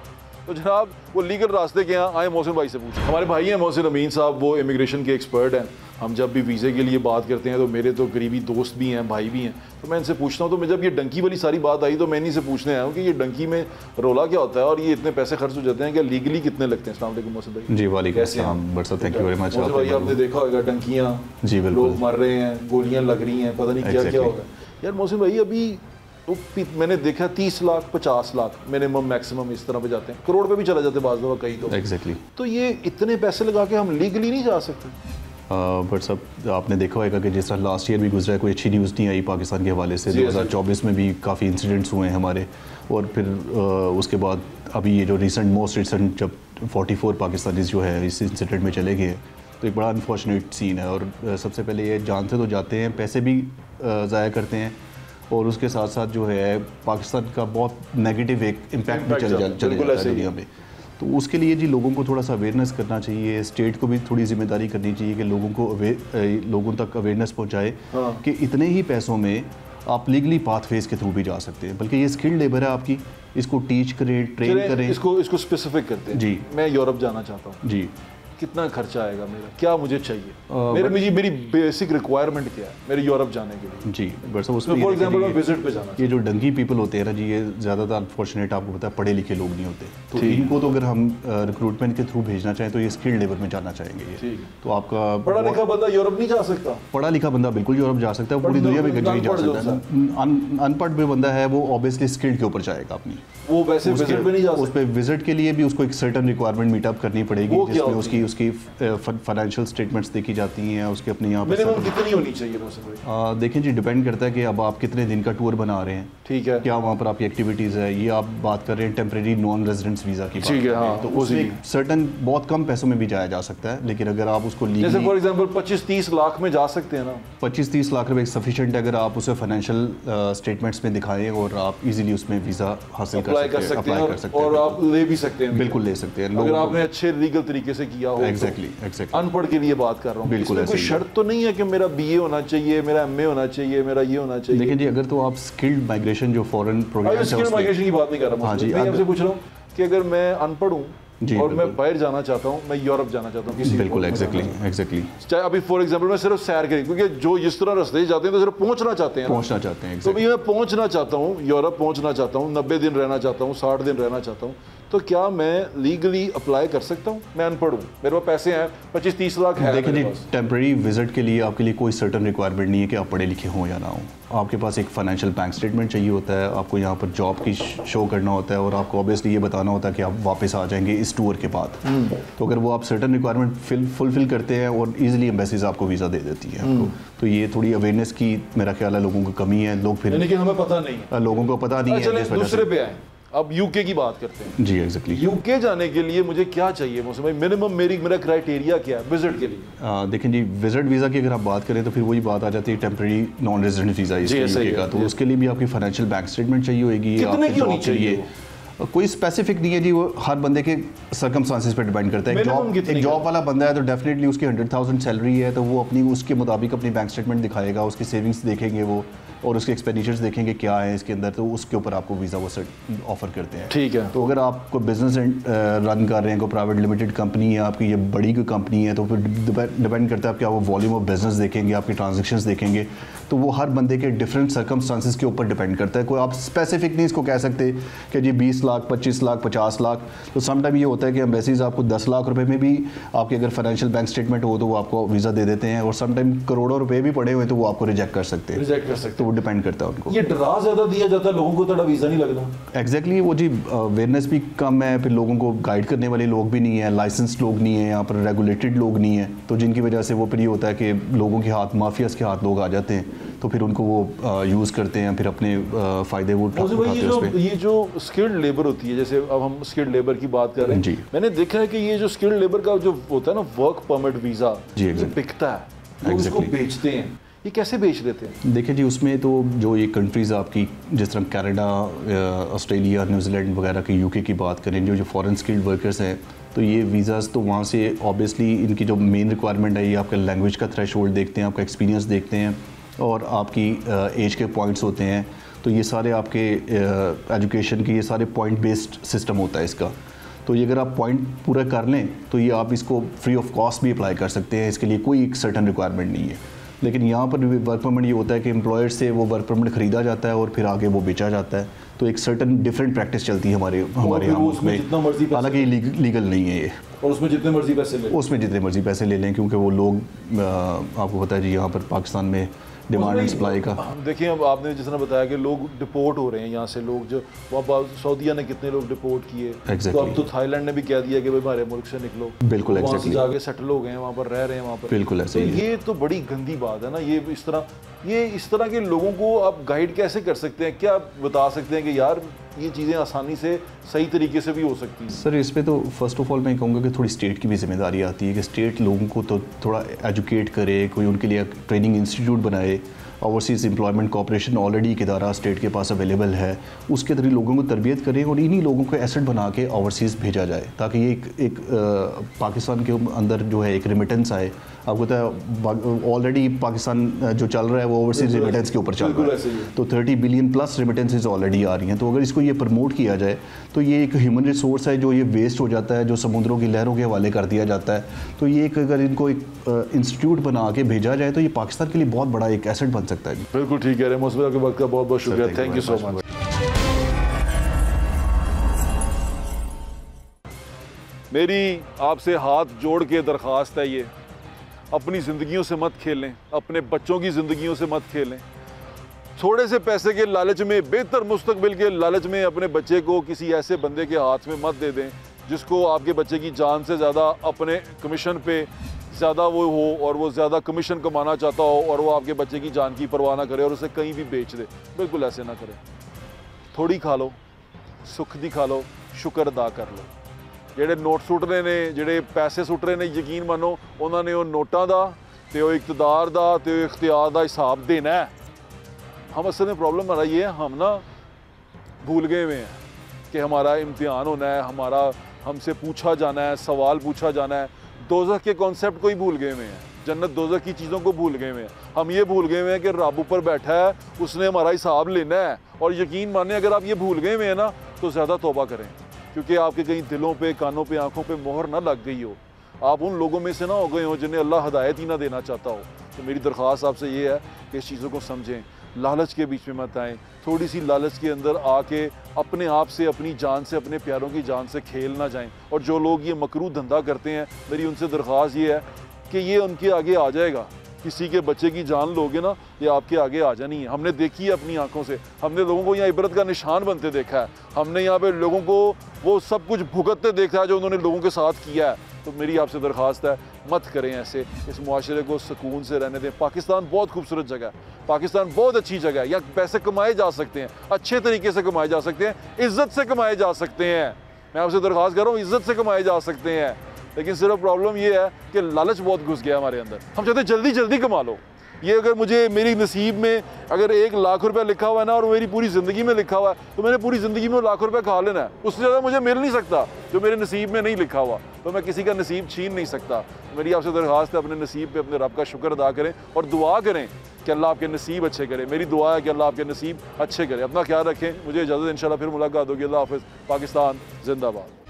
जनाब वो लीगल रास्ते के यहाँ आए, मोहसिन भाई से पूछें। हमारे भाई हैं मोहसिन अमीन साहब, वो इमिग्रेशन के एक्सपर्ट हैं। हम जब भी वीज़े के लिए बात करते हैं तो मेरे तो करीबी दोस्त भी हैं, भाई भी हैं, तो मैं इनसे पूछता हूँ। तो मैं जब ये डंकी वाली सारी बात आई तो मैं इन्हीं से पूछने आया हूँ कि ये डंकी में रोला क्या होता है और ये इतने पैसे खर्च हो जाते हैं, क्या लीगली कितने लगते हैं? अस्सलाम वालेकुम मोहसिन भाई। जी वालेकुम अस्सलाम, but sir thank you very much. भाई आपने देखा होगा डंकियाँ, जी बिल्कुल, लोग मर रहे हैं, गोलियाँ लग रही हैं, पता नहीं क्या क्या होगा। यार मोहसिन भाई, अभी तो मैंने देखा 30 लाख 50 लाख मिनिमम मैक्सिमम इस तरह पे जाते हैं, करोड़ पे भी चला जाते हैं बाज़ दफ़ा कहीं तो। एग्जैक्टली। तो ये इतने पैसे लगा के हम लीगली नहीं जा सकते? बट सब आपने देखा होगा कि जिस तरह लास्ट ईयर भी गुजरा है, कोई अच्छी न्यूज़ नहीं आई पाकिस्तान के हवाले से। 2024 में भी काफ़ी इंसिडेंट्स हुए हैं हमारे, और फिर उसके बाद अभी ये जो मोस्ट रिसेंट जब 44 पाकिस्तानीज़ जो है इस इंसिडेंट में चले गए, तो एक बड़ा अनफॉर्चुनेट सीन है। और सबसे पहले ये जान से तो जाते हैं, पैसे भी ज़ाया करते हैं, और उसके साथ साथ जो है पाकिस्तान का बहुत नेगेटिव एक इम्पैक्ट भी चले जाता है दुनिया में। तो उसके लिए जी लोगों को थोड़ा सा अवेयरनेस करना चाहिए, स्टेट को भी थोड़ी जिम्मेदारी करनी चाहिए कि लोगों तक अवेयरनेस पहुंचाए कि इतने ही पैसों में आप लीगली पाथवेज के थ्रू भी जा सकते हैं, बल्कि ये स्किल्ड लेबर है आपकी, इसको टीच करें, ट्रेन करें। इसको स्पेसिफिक करते हैं जी। मैं यूरोप जाना चाहता हूँ जी, कितना खर्चा आएगा मेरा, क्या मुझे चाहिए, मेरी बेसिक रिक्वायरमेंट क्या है मेरे यूरोप जाने के लिए जी। बट फॉर एग्जांपल मैं विजिट पे जाना, ये जो डंकी पीपल होते हैं ना जी, ये ज़्यादातर अनफॉर्चुनेट आपको पता है पढ़े लिखे लोग नहीं होते, तो इनको तो अगर हम रिक्रूटमेंट के थ्रू भेजना चाहें तो ये स्किल्ड लेबर में जाना चाहेंगे ये। तो आपका पढ़ा लिखा बंदा यूरोप नहीं जा सकता? पढ़ा लिखा बंदा बिल्कुल यूरोप जा सकता है, पूरी दुनिया में कहीं जा सकता है। अनपढ़ भी बंदा है वो ऑब्वियसली स्किल्ड के ऊपर जाएगा अपनी, वो वैसे विजिट पे नहीं जा सकता। उस पे विजिट के लिए भी उसको एक सर्टेन रिक्वायरमेंट मीटअप करनी पड़ेगी, जिसमें उसकी फाइनेंशियल स्टेटमेंट्स देखी जाती हैं, उसके अपने यहाँ पर मिनिमम कितनी होनी चाहिए? देखें जी, डिपेंड करता है कि अब आप कितने दिन का टूर बना रहे हैं, ठीक है, क्या वहाँ पर आपकी एक्टिविटीज़ है। ये आप बात कर रहे हैं टेम्परेरी नॉन रेजिडेंस वीज़ा की, ठीक है, हाँ, तो उसमें सर्टन बहुत कम पैसों में भी जाया जा सकता है, लेकिन अगर आप उसको जैसे फॉर एग्जांपल 25-30 लाख में जा सकते हैं ना, 25-30 लाख रुपए सफिशिएंट है अगर आप उसे फाइनेंशियल स्टेटमेंट्स में दिखाएं और आप इजीली उसमें वीज़ा हासिल कर सकते हैं और आप ले भी सकते हैं, बिल्कुल ले सकते हैं अगर आपने अच्छे लीगल तरीके से किया हो। एग्जैक्टली अनपढ़ के लिए बात कर रहा हूँ, बिल्कुल कोई शर्त तो नहीं है कि मेरा BA होना चाहिए, मेरा MA होना चाहिए, मेरा ये होना चाहिए। लेकिन जी अगर तो आप स्किल्ड माइग्रेशन जो फॉरेन प्रोग्राम है, स्किल्ड माइग्रेशन की बात नहीं कर रहा हूँ, मैं आपसे पूछ रहा हूँ कि अगर मैं अनपढ़ हूँ और मैं बाहर जाना चाहता हूँ, मैं यूरोप जाना चाहता हूँ किसी, बिल्कुल एग्जैक्टली चाहे अभी फॉर एग्जांपल मैं सिर्फ सैर करें, क्योंकि जो इस तरह रास्ते जाते हैं तो सिर्फ पहुंचना चाहते हैं तो भी मैं पहुंचना चाहता हूँ, यूरोप पहुंचना चाहता हूँ, 90 दिन रहना चाहता हूँ, 60 दिन रहना चाहता हूँ, तो क्या मैं लीगली अप्लाई कर सकता हूँ? मैं अनपढ़ हूँ, मेरे पास पैसे हैं 25-30 लाख है। देखिए जी, टेम्प्रेरी विजिट के लिए आपके लिए कोई सर्टन रिक्वायरमेंट नहीं है कि आप पढ़े लिखे हों या ना हो। आपके पास एक फाइनेंशियल बैंक स्टेटमेंट चाहिए होता है, आपको यहाँ पर जॉब की शो करना होता है और आपको ऑब्वियसली ये बताना होता है कि आप वापस आ जाएंगे इस टूर के बाद। तो अगर वो आप सर्टन रिक्वायरमेंट फुलफिल करते हैं और ईजिली एम्बेसीज आपको वीज़ा दे देती है आपको, तो ये थोड़ी अवेयरनेस की मेरा ख्याल है लोगों को कमी है, लोग फिर लेकिन हमें पता नहीं है, लोगों को पता नहीं है। दूसरे पे आए, अब यूके की बात करते हैं जी। एग्जैक्टली यूके जाने के लिए मुझे क्या चाहिए मौसम भाई, मिनिमम मेरा क्राइटेरिया क्या है विजिट के लिए? देखें जी, विजिट वीज़ा की अगर आप बात करें तो फिर वही बात आ जाती है temporary non resident visa UK का, तो उसके लिए भी आपकी फाइनेंशियल बैंक स्टेटमेंट चाहिए होगी। कितने की होनी चाहिए? कोई स्पेसिफिक नहीं है जी, वो हर बंदे के सर्कमस्टांसेस पे डिपेंड करता है। एक जॉब वाला बंदा है तो डेफिनेटली उसकी 100,000 सैलरी है, तो वो अपनी उसके मुताबिक अपनी बैंक स्टेटमेंट दिखाएगा, उसकी सेविंग्स देखेंगे वो और उसके एक्सपेंडिचर्स देखेंगे क्या है इसके अंदर, तो उसके ऊपर आपको वीज़ा वो ऑफर करते हैं, ठीक है। तो अगर आप कोई बिजनेस रन कर रहे हैं, कोई प्राइवेट लिमिटेड कंपनी है आपकी, ये बड़ी कोई कंपनी है, तो फिर डिपेंड करता है आप क्या वो वॉल्यूम ऑफ बिजनेस देखेंगे, आपकी ट्रांजेक्शन्स देखेंगे, तो वो हर बंदे के डिफरेंट सर्कमस्टांसेस के ऊपर डिपेंड करता है। कोई आप स्पेसिफिक नहीं इसको कह सकते कि जी 20 लाख 25 लाख 50 लाख। तो सम टाइम ये होता है कि एम्बेसीज आपको 10 लाख रुपए में भी आपकी अगर फाइनेंशियल बैंक स्टेटमेंट हो तो वो आपको वीज़ा दे देते हैं, और सम टाइम करोड़ों रुपए भी पड़े हुए तो वो आपको रिजेक्ट कर सकते हैं, तो वो डिपेंड करता है उनको। ये डरा ज़्यादा दिया जाता है लोगों को, थोड़ा वीज़ा नहीं लगता। एग्जैक्टली वो जी अवेयरनेस भी कम है, फिर लोगों को गाइड करने वाले लोग भी नहीं है, लाइसेंस लोग नहीं है यहाँ पर, रेगुलेटेड लोग नहीं है, तो जिनकी वजह से वो फिर ये होता है कि लोगों के हाथ, माफियाज के हाथ लोग आ जाते हैं, तो फिर उनको वो यूज़ करते हैं, फिर अपने फ़ायदे वो उठाते हैं। ये जो स्किल्ड लेबर होती है, जैसे अब हम स्किल्ड लेबर की बात कर रहे हैं जी, मैंने देखा है कि ये जो स्किल्ड लेबर का जो होता है ना वर्क परमिट वीज़ा, ये बिकता है, लोग इसको बेचते हैं, ये कैसे बेच देते हैं? देखिए जी, उसमें तो जो ये कंट्रीज़ आपकी जिस तरह कनाडा, ऑस्ट्रेलिया, न्यूजीलैंड वगैरह की, यूके की बात करें, जो फॉरेन स्किल्ड वर्कर्स हैं, तो ये वीज़ाज़ तो वहाँ से ऑब्वियसली इनकी जो मेन रिक्वायरमेंट है ये आपका लैंग्वेज का थ्रेशोल्ड देखते हैं, आपका एक्सपीरियंस देखते हैं और आपकी एज के पॉइंट्स होते हैं, तो ये सारे आपके एजुकेशन के ये सारे पॉइंट बेस्ड सिस्टम होता है इसका। तो ये अगर आप पॉइंट पूरा कर लें तो ये आप इसको फ्री ऑफ कॉस्ट भी अप्लाई कर सकते हैं, इसके लिए कोई एक सर्टन रिक्वायरमेंट नहीं है। लेकिन यहाँ पर वर्क परमिट ये होता है कि एम्प्लॉयर से वो वर्क परमिट ख़रीदा जाता है और फिर आगे वो बेचा जाता है, तो एक सर्टन डिफरेंट प्रैक्टिस चलती है हमारे यहाँ उसमें, हालांकि लीगल नहीं है ये, और उसमें जितने मर्जी पैसे ले लें, क्योंकि वो लोग आपको पता है जी यहाँ पर पाकिस्तान में डिमांड एंड सप्लाई का। देखिए अब आपने जिस तरह बताया कि लोग डिपोर्ट हो रहे हैं यहाँ से, लोग जो वहाँ सऊदीया ने कितने लोग डिपोर्ट किए, तो अब तो थाईलैंड ने भी कह दिया कि भाई हमारे मुल्क से निकलो, बिल्कुल वहाँ से जाके सेटल हो गए हैं, वहाँ पर रह रहे हैं वहाँ पर, बिल्कुल ऐसे ही। ये तो बड़ी गंदी बात है ना। ये इस तरह के लोगों को आप गाइड कैसे कर सकते हैं? क्या बता सकते हैं कि यार ये चीज़ें आसानी से सही तरीके से भी हो सकती हैं? सर इस पे तो फर्स्ट ऑफ ऑल मैं कहूँगा कि थोड़ी स्टेट की भी जिम्मेदारी आती है कि स्टेट लोगों को तो थोड़ा एजुकेट करे, कोई उनके लिए ट्रेनिंग इंस्टीट्यूट बनाए। ओवरसीज़ एम्प्लॉयमेंट कॉर्पोरेशन ऑलरेडी एक इदारा स्टेट के पास अवेलेबल है, उसके जरिए लोगों को तरबियत करें और इन्हीं लोगों को एसेट बना के ओवरसीज़ भेजा जाए, ताकि ये एक पाकिस्तान के अंदर जो है एक रेमिटेंस आए। आपको पता है ऑलरेडी पाकिस्तान जो चल रहा है वो ओवरसीज़ रेमिटेंस के ऊपर चल रहा है, तो 30 बिलियन प्लस रेमिटेंसेज ऑलरेडी आ रही हैं। तो अगर इसको ये प्रमोट किया जाए तो ये एक ह्यूमन रिसोर्स है जो ये वेस्ट हो जाता है, जो समुद्रों की लहरों के हवाले कर दिया जाता है। तो ये एक अगर इनको एक इंस्टीट्यूट बना के भेजा जाए तो ये पाकिस्तान के लिए बहुत बड़ा एक एसेट बन सकता है। बिल्कुल ठीक है, मौसम के वक्त का बहुत बहुत शुक्रिया, थैंक यू सो मच। मेरी आपसे हाथ जोड़ के दरख्वास्त है, ये अपनी ज़िंदगियों से मत खेलें, अपने बच्चों की ज़िंदगियों से मत खेलें। थोड़े से पैसे के लालच में, बेहतर मुस्तकबिल के लालच में अपने बच्चे को किसी ऐसे बंदे के हाथ में मत दे दें जिसको आपके बच्चे की जान से ज़्यादा अपने कमीशन पे ज़्यादा वो हो और वो ज़्यादा कमीशन कमाना चाहता हो और वो आपके बच्चे की जान की परवाह ना करे और उसे कहीं भी बेच दे। बिल्कुल ऐसे ना करें। थोड़ी खा लो, सुख दी खा लो, शुक्र अदा कर लो। ਜਿਹੜੇ ਨੋਟ ਸੁੱਟ ਰਹੇ ਨੇ, ਜਿਹੜੇ ਪੈਸੇ ਸੁੱਟ ਰਹੇ ਨੇ, ਯਕੀਨ ਮੰਨੋ ਉਹਨਾਂ ਨੇ ਉਹ ਨੋਟਾਂ ਦਾ ਤੇ ਉਹ ਇਕਤਦਾਰ ਦਾ ਤੇ ਉਹ ਇਖਤਿयार ਦਾ ਹਿਸਾਬ देना है। हम असल में प्रॉब्लम हमारा ये है, हम ना भूल गए हुए हैं कि हमारा इम्तिहान होना है, हमारा हमसे पूछा जाना है, सवाल पूछा जाना है। दोज़ख के कॉन्सेप्ट को ही भूल गए हुए हैं, जन्नत दोज़ख की चीज़ों को भूल गए हुए हैं। हम ये भूल गए हुए हैं कि रब ऊपर बैठा है, उसने हमारा हिसाब लेना है। और यकीन माने अगर आप ये भूल गए हुए हैं ना तो ज़्यादा तौबा करें, क्योंकि आपके कहीं दिलों पे, कानों पे, आंखों पे मोहर ना लग गई हो, आप उन लोगों में से ना हो गए हो जिन्हें अल्लाह हदायत ही ना देना चाहता हो। तो मेरी दरख्वास्त आपसे ये है कि इस चीज़ों को समझें, लालच के बीच में मत आएँ। थोड़ी सी लालच के अंदर आके अपने आप से, अपनी जान से, अपने प्यारों की जान से खेल ना जाएँ। और जो लोग ये मकरू धंधा करते हैं, मेरी उनसे दरख्वास्त ये है कि ये उनके आगे आ जाएगा। किसी के बच्चे की जान लोगे ना, ये आपके आगे आ जानी है। हमने देखी है अपनी आंखों से, हमने लोगों को यहाँ इबरत का निशान बनते देखा है, हमने यहाँ पे लोगों को वो सब कुछ भुगतते देखा है जो उन्होंने लोगों के साथ किया है। तो मेरी आपसे दरख्वास्त है, मत करें ऐसे, इस मुआशरे को सुकून से रहने दें। पाकिस्तान बहुत खूबसूरत जगह है, पाकिस्तान बहुत अच्छी जगह है, यहाँ पैसे कमाए जा सकते हैं, अच्छे तरीके से कमाए जा सकते हैं, इज़्ज़त से कमाए जा सकते हैं। मैं आपसे दरख्वास्त कर रहा हूँ, इज़्ज़त से कमाए जा सकते हैं। लेकिन सिर्फ प्रॉब्लम ये है कि लालच बहुत घुस गया हमारे अंदर। हम चाहते हैं जल्दी जल्दी कमा लो। ये अगर मुझे मेरी नसीब में अगर 1 लाख रुपया लिखा हुआ है ना और मेरी पूरी ज़िंदगी में लिखा हुआ है, तो मैंने पूरी ज़िंदगी में वो लाख रुपया खा लेना है। उससे ज़्यादा मुझे मिल नहीं सकता जो मेरे नसीब में नहीं लिखा हुआ, तो मैं किसी का नसीब छीन नहीं सकता। मेरी आपसे दरख्वास्त है, अपने नसीब पे अपने रब का शुक्र अदा करें और दुआ करें कि अल्लाह आपके नसीब अच्छे करे। मेरी दुआ है कि अल्लाह आपके नसीब अच्छे करे। अपना ख्याल रखें, मुझे इजाज़त, इंशाल्लाह फिर मुलाकात होगी। अल्लाह हाफ़िज़। पाकिस्तान जिंदाबाद।